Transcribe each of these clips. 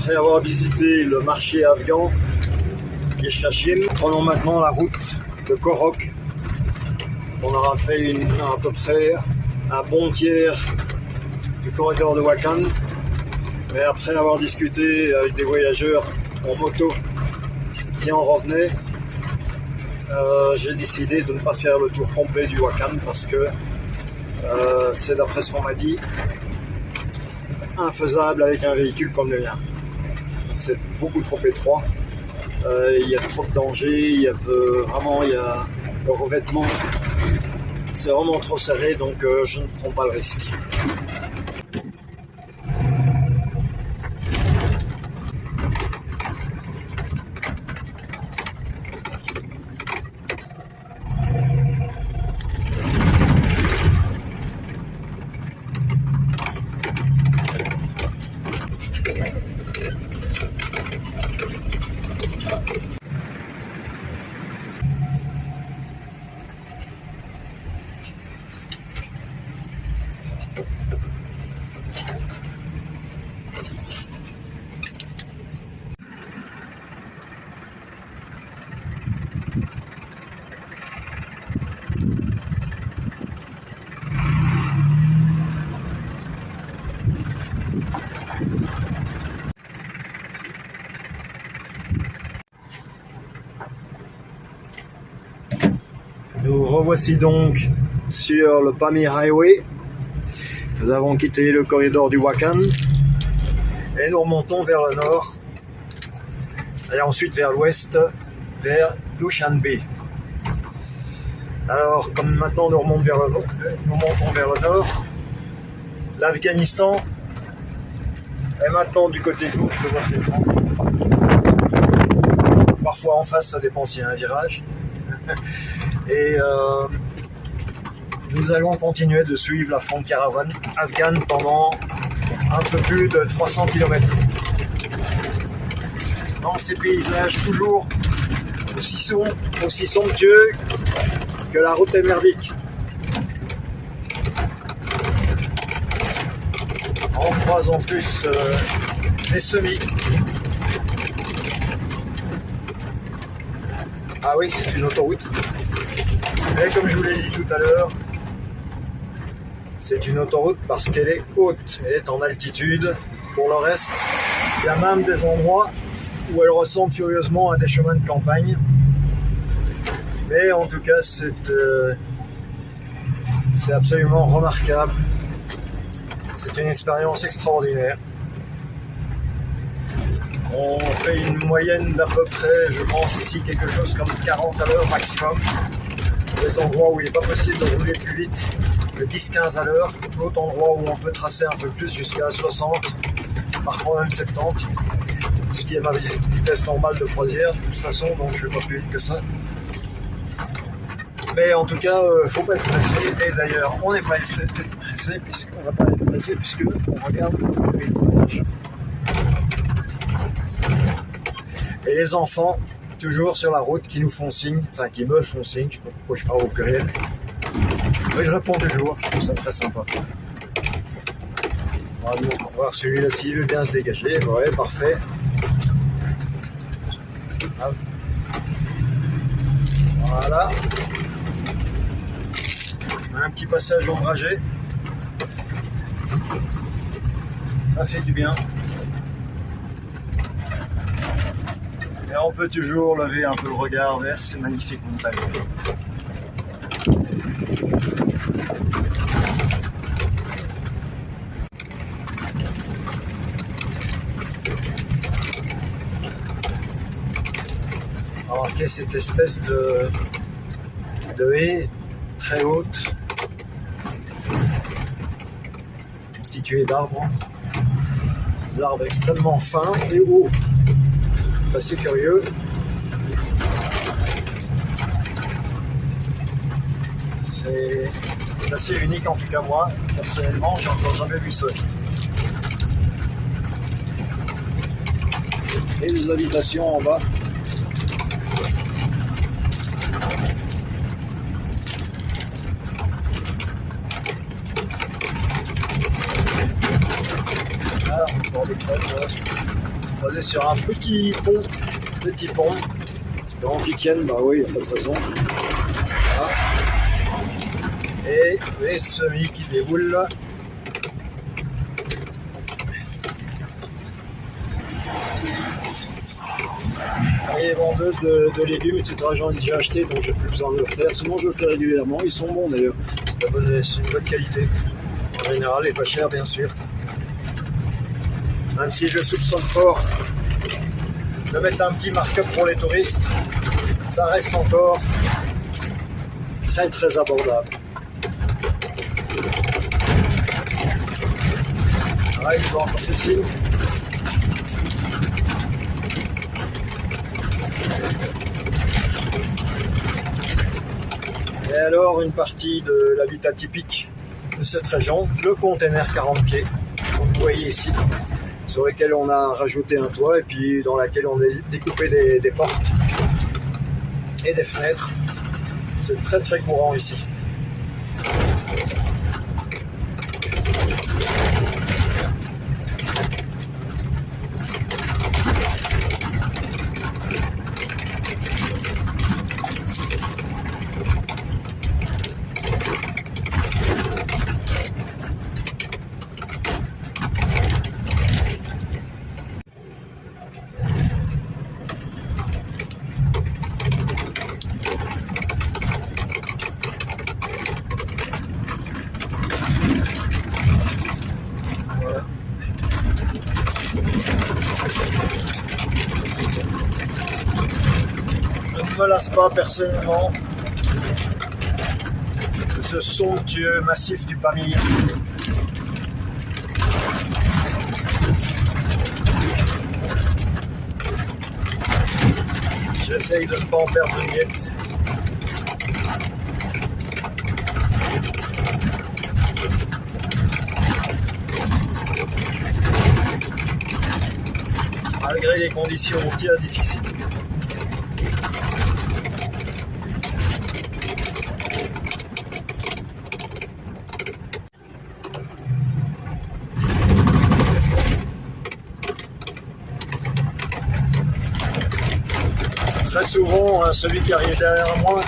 Après avoir visité le marché afghan, Yeshachim, prenons maintenant la route de Korok. On aura fait à peu près un bon tiers du corridor de Wakhan. Mais après avoir discuté avec des voyageurs en moto qui en revenaient, j'ai décidé de ne pas faire le tour complet du Wakhan parce que c'est, d'après ce qu'on m'a dit, infaisable avec un véhicule comme le mien. C'est beaucoup trop étroit, il y a trop de dangers, il y a le revêtement, c'est vraiment trop serré, donc je ne prends pas le risque. Nous revoici donc sur le Pamir Highway. Nous avons quitté le corridor du Wakhan et nous remontons vers le nord et ensuite vers l'ouest, vers Dushanbe. Alors, comme maintenant nous montons vers le nord, l'Afghanistan est maintenant du côté gauche de votre écran. Parfois en face, ça dépend s'il y a un virage. Et nous allons continuer de suivre la frontière afghane pendant un peu plus de 300 km. Dans ces paysages toujours aussi somptueux que la route est merdique. On croise en plus les semis. Ah oui, c'est une autoroute. Mais comme je vous l'ai dit tout à l'heure, c'est une autoroute parce qu'elle est haute, elle est en altitude. Pour le reste, il y a même des endroits où elle ressemble furieusement à des chemins de campagne. Mais en tout cas, c'est absolument remarquable. C'est une expérience extraordinaire. On fait une moyenne d'à peu près, je pense ici, quelque chose comme 40 à l'heure maximum. Des endroits où il n'est pas possible de rouler plus vite que 10-15 à l'heure. D'autres endroits où on peut tracer un peu plus jusqu'à 60, parfois même 70. Ce qui est ma vitesse normale de croisière de toute façon, donc je ne vais pas plus vite que ça. Mais en tout cas, il ne faut pas être pressé. Et d'ailleurs, on n'est pas pressé puisqu'on ne va pas être pressé puisqu'on regarde le paysage. Et les enfants, toujours sur la route, qui nous font signe, enfin qui me font signe, je ne sais pas pourquoi je parle au pluriel. Mais je réponds toujours, je trouve ça très sympa. On va voir celui-là s'il veut bien se dégager. Ouais, parfait. Voilà. Un petit passage ombragé. Ça fait du bien. Et on peut toujours lever un peu le regard vers ces magnifiques montagnes. Remarquez cette espèce de haie très haute, constituée d'arbres, des arbres extrêmement fins et hauts. C'est assez curieux. C'est assez unique, en tout cas moi, personnellement, j'ai encore jamais vu ça. Et les habitations en bas. Ah, encore des crêpes, là. basé sur un petit pont. Espérons qu'ils tiennent, bah oui, il n'y a pas de raison. Voilà. Et les semis qui déroulent. Et vendeuse de légumes, etc. J'en ai déjà acheté, donc j'ai plus besoin de le faire. Sinon, je le fais régulièrement. Ils sont bons d'ailleurs. C'est une bonne qualité. En général, et pas cher, bien sûr. Même si je soupçonne fort de mettre un petit markup pour les touristes, ça reste encore très très abordable. Voilà, il doit encore faire signe. Et alors, une partie de l'habitat typique de cette région, le container 40 pieds, comme vous voyez ici, sur lequel on a rajouté un toit et puis dans laquelle on a découpé des portes et des fenêtres. C'est très très courant ici. Je ne me lasse pas personnellement de ce somptueux massif du Pamir. J'essaye de ne pas en perdre une miette. Malgré les conditions routières difficiles. Très souvent, celui qui arrive derrière moi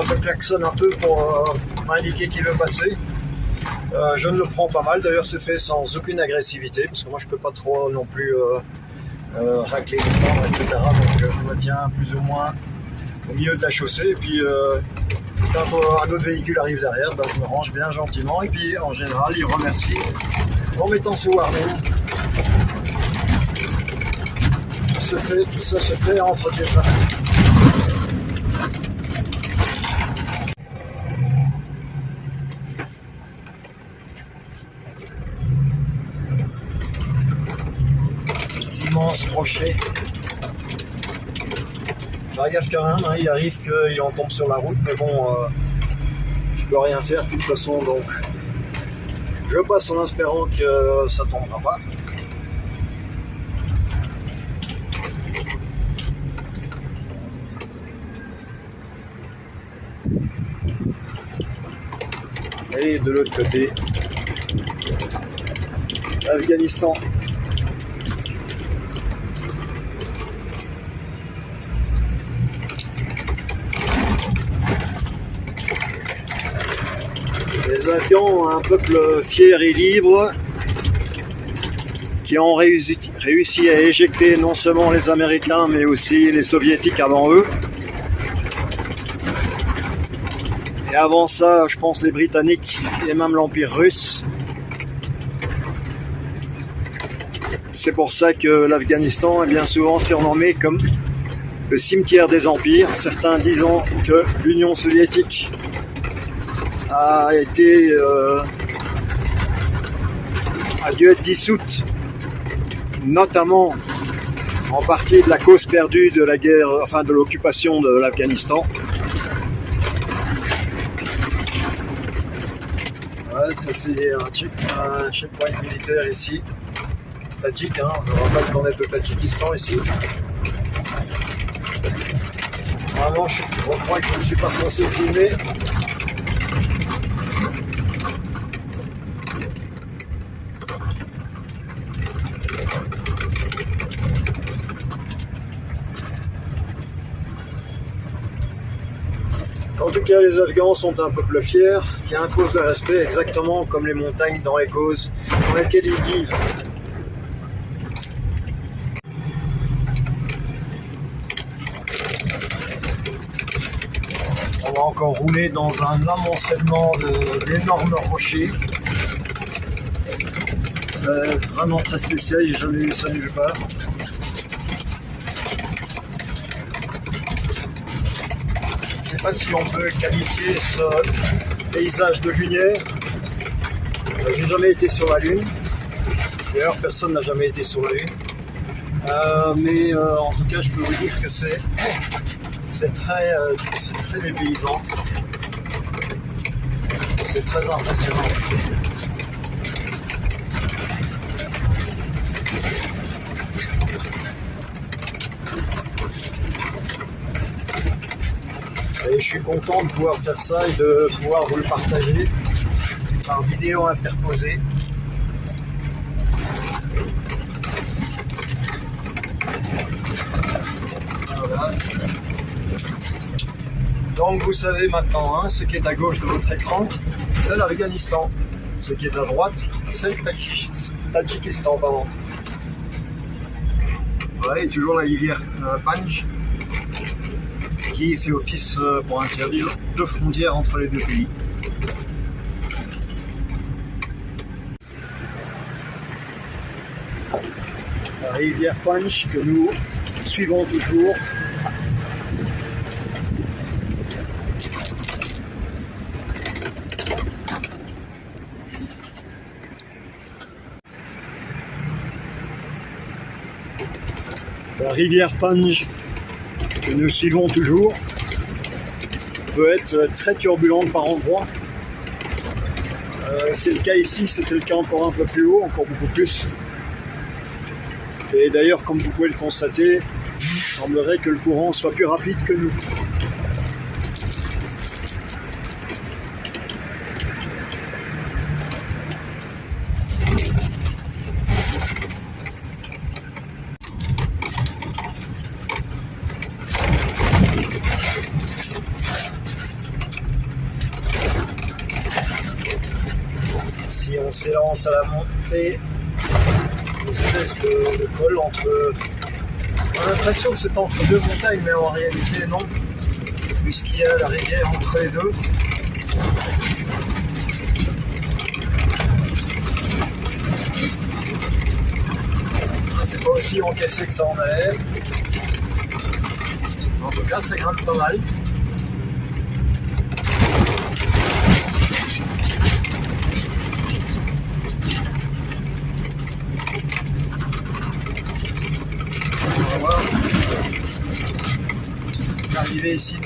me klaxonne un peu pour m'indiquer qu'il veut passer. Je ne le prends pas mal, d'ailleurs c'est fait sans aucune agressivité, parce que moi je peux pas trop non plus racler les membres, etc. Donc je me tiens plus ou moins au milieu de la chaussée, et puis quand un autre véhicule arrive derrière, je me range bien gentiment, et puis en général il remercie en mettant ses warnings. Tout ça se fait entre des gens. Des immenses rochers. Faire gaffe quand même, hein, il arrive qu'il en tombe sur la route, mais bon, je peux rien faire de toute façon, donc je passe en espérant que ça tombera pas. Et de l'autre côté, l'Afghanistan. Les Afghans, un peuple fier et libre, qui ont réussi à éjecter non seulement les Américains, mais aussi les Soviétiques avant eux. Et avant ça, je pense les Britanniques et même l'Empire russe. C'est pour ça que l'Afghanistan est bien souvent surnommé comme le cimetière des empires, certains disant que l'Union soviétique a dû être dissoute, notamment en partie de la cause perdue de la guerre, enfin de l'occupation de l'Afghanistan. C'est un checkpoint militaire ici, Tadjik, hein. Je rappelle qu'on est au Tadjikistan ici. Vraiment, je crois que je ne suis pas censé filmer. En tout cas, les Afghans sont un peuple fier qui impose le respect exactement comme les montagnes dans les causes dans lesquelles ils vivent. On va encore rouler dans un amoncellement d'énormes rochers. C'est vraiment très spécial, j'ai jamais vu ça nulle part. Je ne sais pas si on peut qualifier ce paysage de lumière. J'ai jamais été sur la Lune. D'ailleurs, personne n'a jamais été sur la Lune. Mais en tout cas, je peux vous dire que c'est très dépaysant. C'est très impressionnant. Et je suis content de pouvoir faire ça et de pouvoir vous le partager par vidéo interposée. Voilà. Donc vous savez maintenant, hein, ce qui est à gauche de votre écran, c'est l'Afghanistan. Ce qui est à droite, c'est le Tadjikistan. Pardon. Voilà, et toujours la rivière Panj, qui fait office, pour ainsi dire, de frontière entre les deux pays. La rivière Panj que nous suivons toujours. La rivière Panj que nous suivons toujours peut être très turbulente par endroits. C'est le cas ici, c'était le cas encore un peu plus haut, encore beaucoup plus. Et d'ailleurs, comme vous pouvez le constater, il semblerait que le courant soit plus rapide que nous. Si on s'élance à la montée, une espèce de col entre... On a l'impression que c'est entre deux montagnes, mais en réalité non, puisqu'il y a la rivière entre les deux. C'est pas aussi encaissé que ça en a l'air. En tout cas, ça grimpe pas mal. Arrivé ici,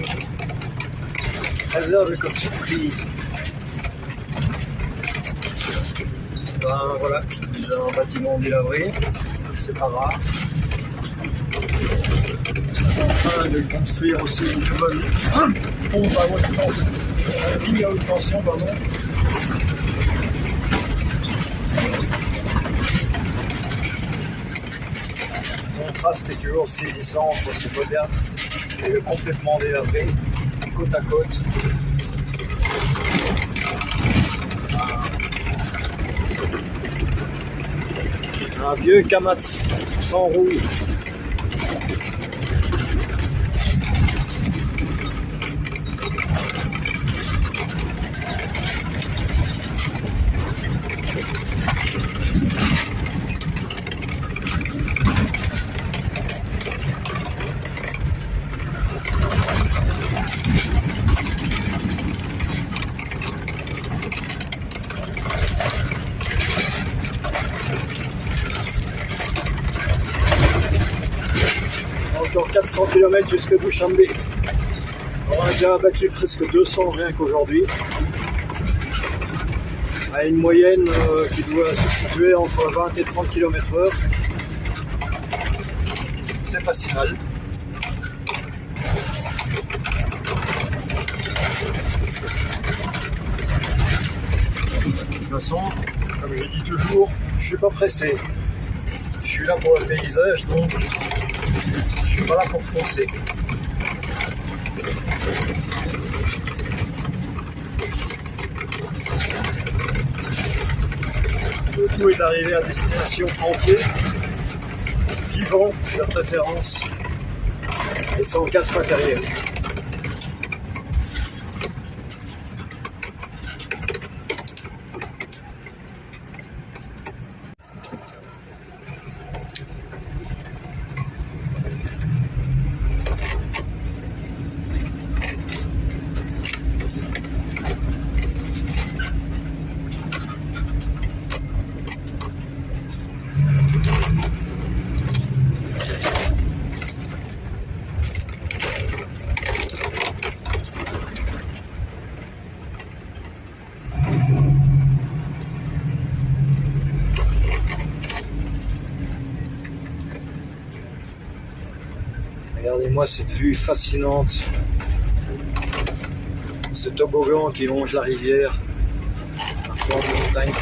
réserve comme surprise. Ben voilà, déjà un bâtiment délabré, c'est pas rare. On est en train de construire aussi une bonne pompe à haute tension, ligne à haute tension, pardon. Le contraste est toujours saisissant entre ce moderne et complètement délabré, côte à côte. Un vieux Kamatz sans roue. Encore 400 km jusque Dushanbe. On a déjà abattu presque 200 rien qu'aujourd'hui. À une moyenne qui doit se situer entre 20 et 30 km/h. C'est pas si mal. De toute façon, comme je dis toujours, je suis pas pressé. Je suis là pour le paysage, donc je suis pas là pour foncer. tout est d'arriver à destination entier, vivant de préférence et sans casse matérielle. Regardez-moi cette vue fascinante, ce toboggan qui longe la rivière en forme de montagne.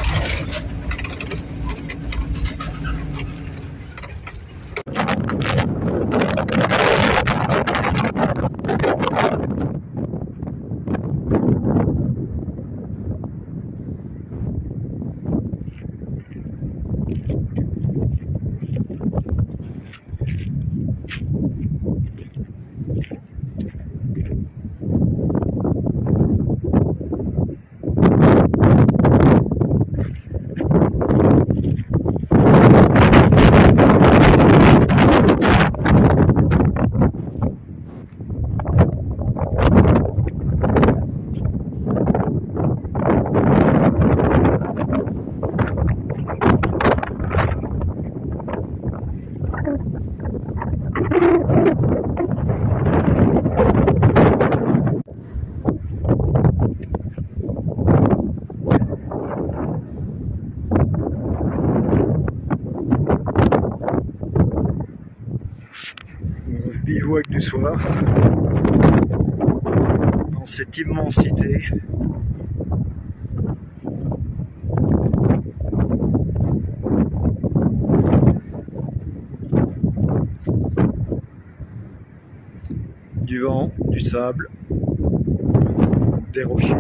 Bivouac du soir dans cette immensité. Du vent, du sable, des rochers.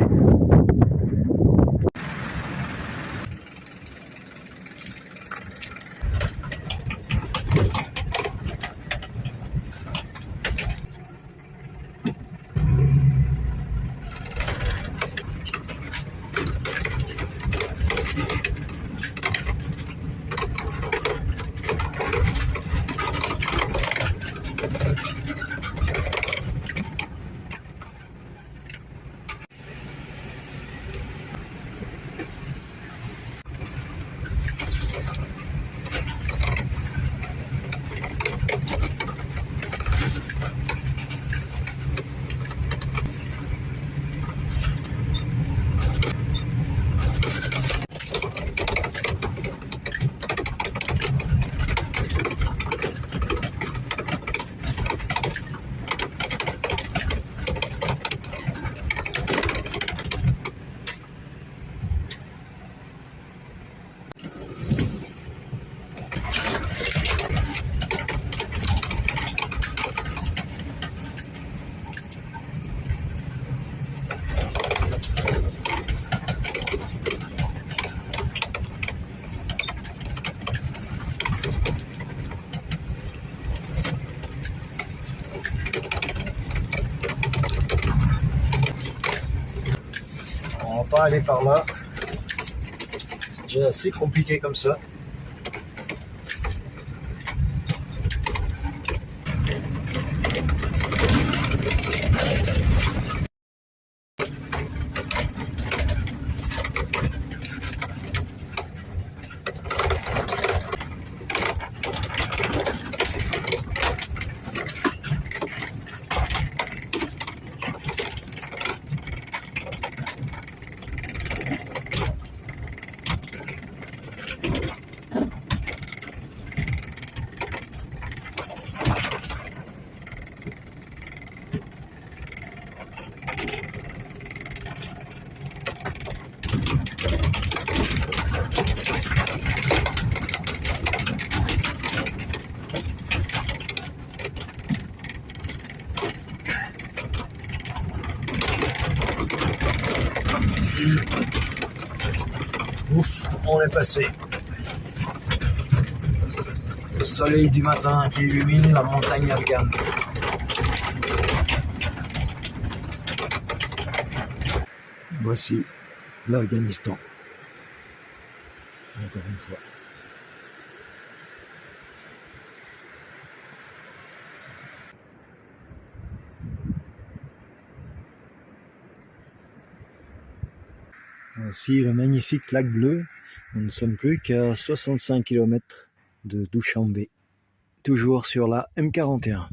On va pas aller par là, c'est déjà assez compliqué comme ça. Ouf, on est passé. Le soleil du matin qui illumine la montagne afghane. Voici l'Afghanistan. Encore une fois. Voici le magnifique lac bleu. Nous ne sommes plus qu'à 65 km de Dushanbe. Toujours sur la M41.